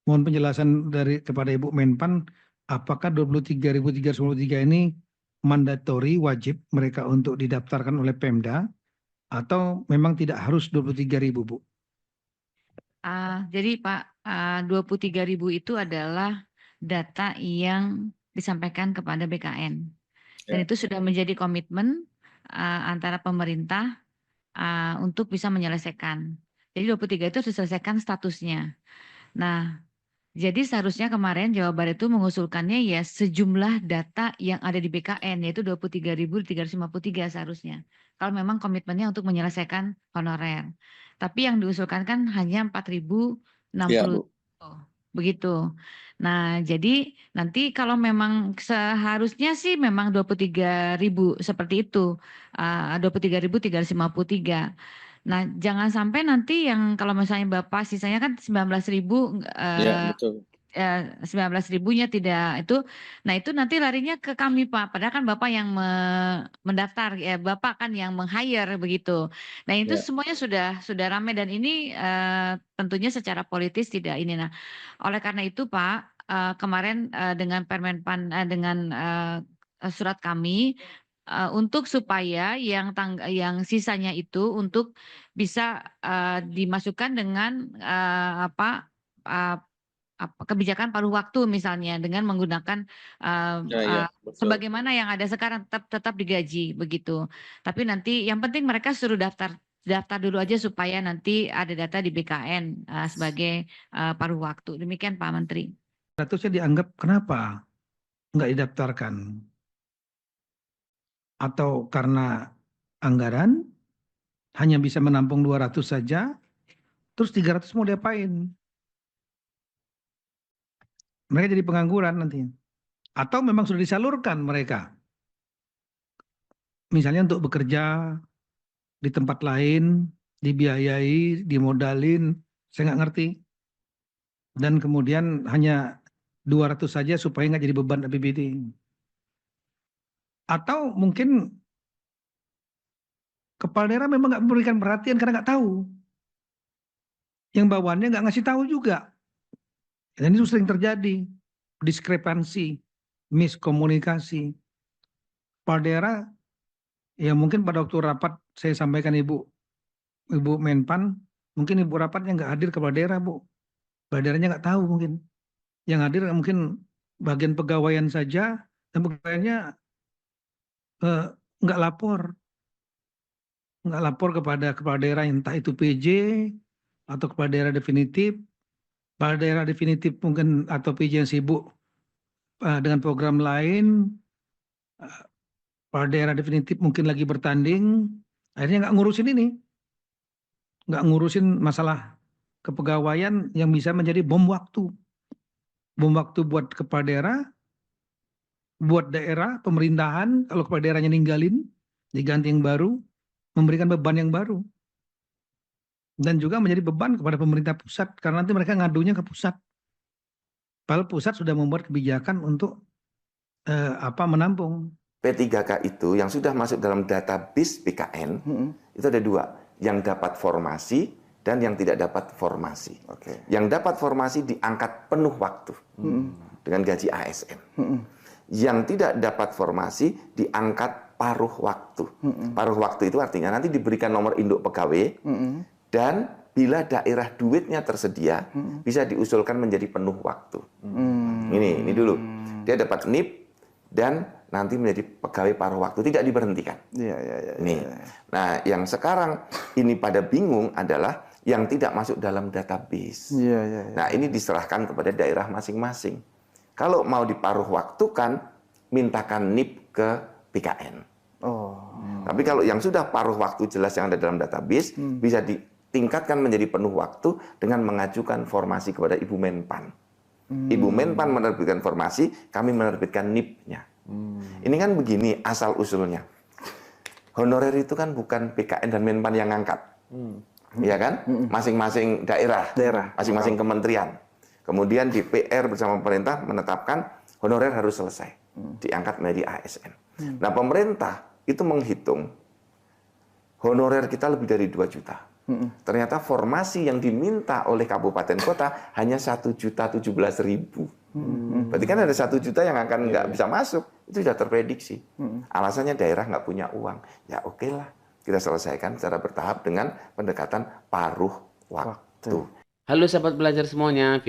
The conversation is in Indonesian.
Mohon penjelasan dari kepada Ibu Menpan, apakah 23.353 ini mandatori wajib mereka untuk didaftarkan oleh Pemda atau memang tidak harus 23.000, Bu? Jadi Pak, 23.000 itu adalah data yang disampaikan kepada BKN. Dan itu sudah menjadi komitmen antara pemerintah untuk bisa menyelesaikan. Jadi 23 itu diselesaikan statusnya. Nah, jadi seharusnya kemarin Jawa Barat itu mengusulkannya ya sejumlah data yang ada di BKN, yaitu 23.353 seharusnya. Kalau memang komitmennya untuk menyelesaikan honorer. Tapi yang diusulkan kan hanya 4.060. Ya, Bu. Begitu. Nah, jadi nanti kalau memang seharusnya sih memang 23.000 seperti itu. 23.353. Nah, jangan sampai nanti yang kalau misalnya Bapak sisanya kan 19.000, Ya, betul. 19.000-nya tidak itu. Nah, itu nanti larinya ke kami, Pak. Padahal kan Bapak yang mendaftar, ya Bapak kan yang meng-hire begitu. Nah, itu Ya. semuanya sudah ramai dan ini tentunya secara politis tidak ini. Nah, oleh karena itu, Pak, kemarin dengan Permenpan dengan surat kami untuk supaya yang sisanya itu untuk bisa dimasukkan dengan kebijakan paruh waktu misalnya dengan menggunakan Ya, ya, betul. sebagaimana yang ada sekarang tetap digaji begitu. Tapi nanti yang penting mereka suruh daftar dulu aja supaya nanti ada data di BKN sebagai paruh waktu. Demikian Pak Menteri. Statusnya dianggap kenapa nggak didaftarkan? Atau karena anggaran hanya bisa menampung 200 saja, terus 300 mau diapain? Mereka jadi pengangguran nantinya. Atau memang sudah disalurkan mereka, misalnya untuk bekerja di tempat lain, dibiayai, dimodalin, saya nggak ngerti. Dan kemudian hanya 200 saja supaya nggak jadi beban APBD. Atau mungkin kepala daerah memang nggak memberikan perhatian karena nggak tahu. Yang bawaannya nggak ngasih tahu juga. Dan itu sering terjadi. Diskrepansi, miskomunikasi. Kepala daerah, ya mungkin pada waktu rapat saya sampaikan Ibu Menpan, mungkin Ibu rapatnya nggak hadir kepala daerah, Bu. Kepala daerahnya nggak tahu mungkin. Yang hadir mungkin bagian pegawaian saja, dan pegawaiannya nggak lapor. Nggak lapor kepada kepala daerah, entah itu PJ atau kepala daerah definitif. Kepala daerah definitif mungkin atau PJ yang sibuk dengan program lain. Kepala daerah definitif mungkin lagi bertanding. Akhirnya nggak ngurusin ini. Nggak ngurusin masalah kepegawaian yang bisa menjadi bom waktu. Bom waktu buat kepala daerah, buat daerah, pemerintahan, kalau kepala daerahnya ninggalin, diganti yang baru, memberikan beban yang baru. Dan juga menjadi beban kepada pemerintah pusat, karena nanti mereka ngadunya ke pusat. Padahal pusat sudah membuat kebijakan untuk menampung. P3K itu yang sudah masuk dalam database BKN, itu ada dua. Yang dapat formasi dan yang tidak dapat formasi. Yang dapat formasi diangkat penuh waktu dengan gaji ASN. Yang tidak dapat formasi diangkat paruh waktu. Paruh waktu itu artinya nanti diberikan nomor induk pegawai dan bila daerah duitnya tersedia bisa diusulkan menjadi penuh waktu. Ini dulu. Dia dapat NIP dan nanti menjadi pegawai paruh waktu, tidak diberhentikan. Nih. Nah, yang sekarang ini pada bingung adalah yang tidak masuk dalam database. Nah, ini diserahkan kepada daerah masing-masing. Kalau mau diparuh waktukan, mintakan NIP ke BKN. Tapi kalau yang sudah paruh waktu jelas yang ada dalam database, bisa ditingkatkan menjadi penuh waktu dengan mengajukan formasi kepada Ibu Menpan. Ibu Menpan menerbitkan formasi, kami menerbitkan NIP-nya. Ini kan begini asal-usulnya. Honorer itu kan bukan BKN dan Menpan yang ngangkat. Iya kan? Masing-masing daerah, masing-masing kementerian. Kemudian DPR bersama pemerintah menetapkan honorer harus selesai. Diangkat menjadi ASN. Nah, pemerintah itu menghitung honorer kita lebih dari 2 juta. Ternyata formasi yang diminta oleh kabupaten kota hanya 1.017.000. Berarti kan ada 1 juta yang akan nggak bisa masuk. Itu sudah terprediksi. Alasannya daerah nggak punya uang. Ya oke lah, kita selesaikan secara bertahap dengan pendekatan paruh waktu. Halo sahabat belajar semuanya.